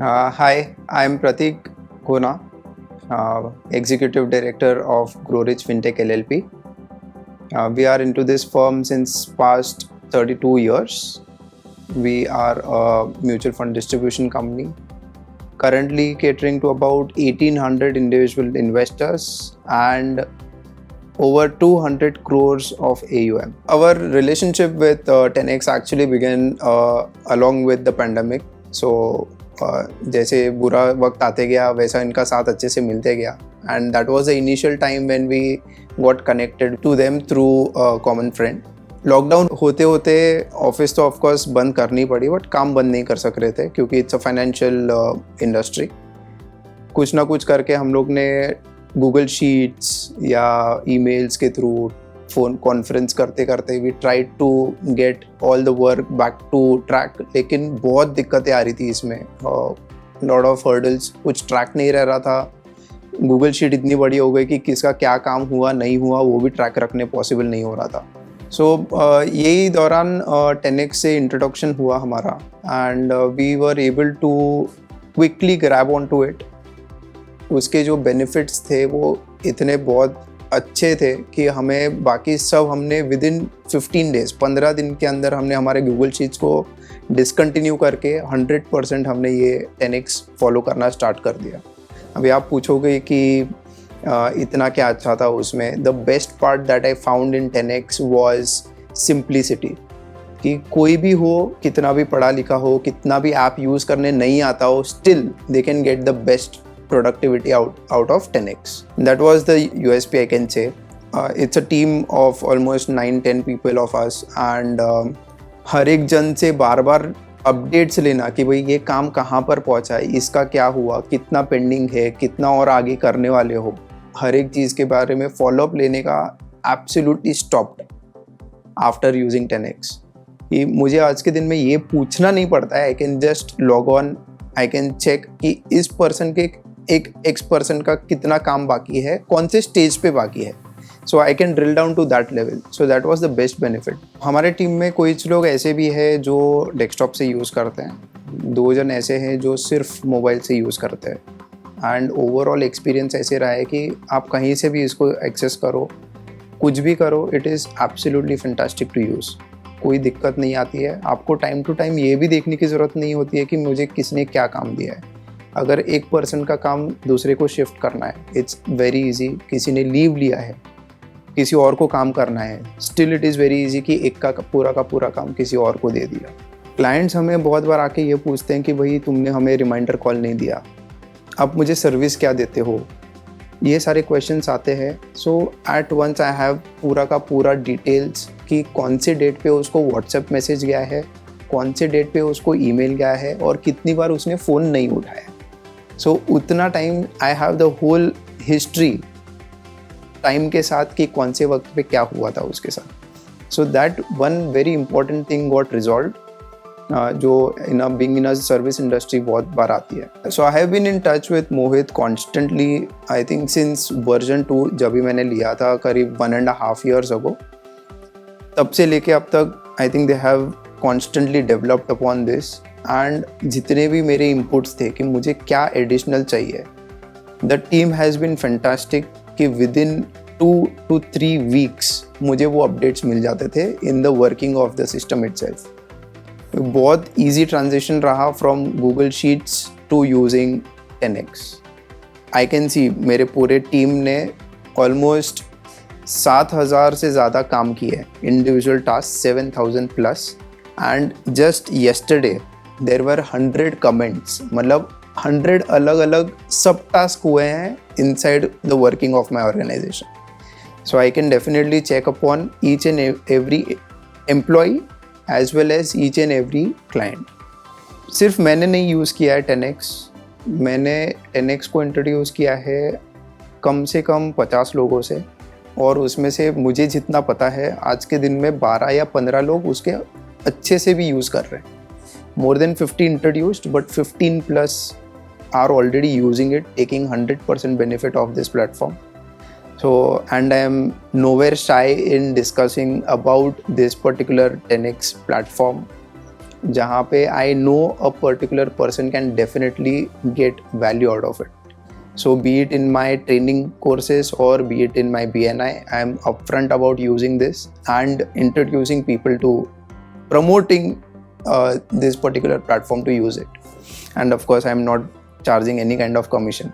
Hi, I'm Pratik Gona, Executive Director of GrowRich Fintech LLP. We are into this firm since past 32 years. We are a mutual fund distribution company, currently catering to about 1,800 individual investors and over 200 crores of AUM. Our relationship with 10x actually began along with the pandemic. So जैसे बुरा वक्त आते गया वैसा इनका साथ अच्छे से मिलते गया and that was the initial time when we got connected to them through common friend. Lockdown होते होते ऑफिस तो ऑफकोर्स बंद करनी पड़ी बट काम बंद नहीं कर सक रहे थे क्योंकि इट्स अ फाइनेंशियल इंडस्ट्री. कुछ ना कुछ करके हम लोग ने गूगल शीट्स या ईमेल्स के थ्रू फ़ोन कॉन्फ्रेंस करते करते we try to get all the work back to track. लेकिन बहुत दिक्कतें आ रही थी इसमें, लॉट ऑफ हर्डल्स, कुछ ट्रैक नहीं रह रहा था. गूगल शीट इतनी बड़ी हो गई कि किसका क्या काम हुआ नहीं हुआ वो भी ट्रैक रखने पॉसिबल नहीं हो रहा था. सो यही दौरान 10x से इंट्रोडक्शन हुआ हमारा and we were able to quickly grab on to it. उसके जो बेनिफिट्स थे वो इतने बहुत अच्छे थे कि हमें बाकी सब हमने विद इन 15 डेज 15 दिन के अंदर हमने हमारे गूगल शीट्स को डिसकंटिन्यू करके 100% हमने ये 10x फॉलो करना स्टार्ट कर दिया. अभी आप पूछोगे कि इतना क्या अच्छा था उसमें. The best part that I found in 10x was simplicity. कि कोई भी हो, कितना भी पढ़ा लिखा हो, कितना भी ऐप यूज़ करने नहीं आता हो, still they can get the best productivity out of 10x. That was the USP I can say. It's a team of almost 9-10 people of us and हर एक जन से बार बार अपडेट्स लेना कि भाई ये काम कहाँ पर पहुँचा है, इसका क्या हुआ, कितना पेंडिंग है, कितना और आगे करने वाले हो, हर एक चीज़ के बारे में फॉलोअप लेने का absolutely stopped after using 10x. कि मुझे आज के दिन में ये पूछना नहीं पड़ता है. I can just log on, I can check कि इस पर्सन के एक एक्स पर्सन का कितना काम बाकी है, कौन से स्टेज पे बाकी है. So I can drill down to that level. So that was the best benefit. हमारे टीम में कुछ लोग ऐसे भी हैं जो डेस्कटॉप से यूज़ करते हैं, 2 जन ऐसे हैं जो सिर्फ मोबाइल से यूज़ करते हैं एंड ओवरऑल एक्सपीरियंस ऐसे रहा है कि आप कहीं से भी इसको एक्सेस करो, कुछ भी करो, it is absolutely fantastic to use. कोई दिक्कत नहीं आती है. आपको टाइम टू टाइम ये भी देखने की ज़रूरत नहीं होती है कि मुझे किसने क्या काम दिया है. अगर एक पर्सन का काम दूसरे को शिफ्ट करना है, इट्स वेरी इजी. किसी ने लीव लिया है, किसी और को काम करना है, still it is very easy कि एक का पूरा काम किसी और को दे दिया. क्लाइंट्स हमें बहुत बार आके ये पूछते हैं कि भाई तुमने हमें रिमाइंडर कॉल नहीं दिया, आप मुझे सर्विस क्या देते हो, ये सारे क्वेश्चंस आते हैं. सो एट वंस आई हैव पूरा का पूरा डिटेल्स कि कौन से डेट पे उसको व्हाट्सएप मैसेज गया है, कौन से डेट पे उसको ईमेल गया है और कितनी बार उसने फ़ोन नहीं उठाया. सो उतना time I have the whole history time के साथ कि कौन से वक्त पे क्या हुआ था उसके साथ. So that one very important thing got resolve, जो being in a service industry बहुत बार आती है. So I have been in touch with Mohit constantly, I think since version 2 जब भी मैंने लिया था करीब 1.5 years अगो. तब से लेके अब तक I think they have constantly developed upon this. And जितने भी मेरे इनपुट्स थे कि मुझे क्या एडिशनल चाहिए, the team has been fantastic कि विद इन 2 to 3 weeks मुझे वो अपडेट्स मिल जाते थे in the working of the system itself. बहुत ईजी ट्रांजिशन रहा from Google sheets to using 10x. I can see मेरे पूरे टीम ने ऑलमोस्ट 7,000 से ज़्यादा काम किए, individual task 7,000+. And just yesterday there were 100 comments, मतलब 100 अलग अलग सब टास्क हुए हैं inside the working of my organization. So I can definitely check upon each and every employee as well as each and every client. सिर्फ मैंने नहीं use किया है 10x, मैंने 10x को इंट्रोड्यूस किया है कम से कम 50 लोगों से, और उसमें से मुझे जितना पता है आज के दिन में 12 या 15 लोग उसके अच्छे से भी यूज़ कर रहे हैं. More than 50 introduced, but 15+ are already using it, taking 100% benefit of this platform. So, and I am nowhere shy in discussing about this particular 10x platform जहाँ पे I know a particular person can definitely get value out of it. So be it in my training courses or be it in my BNI, I am upfront about using this and introducing people to promoting this particular platform to use it. And of course, I am not charging any kind of commission.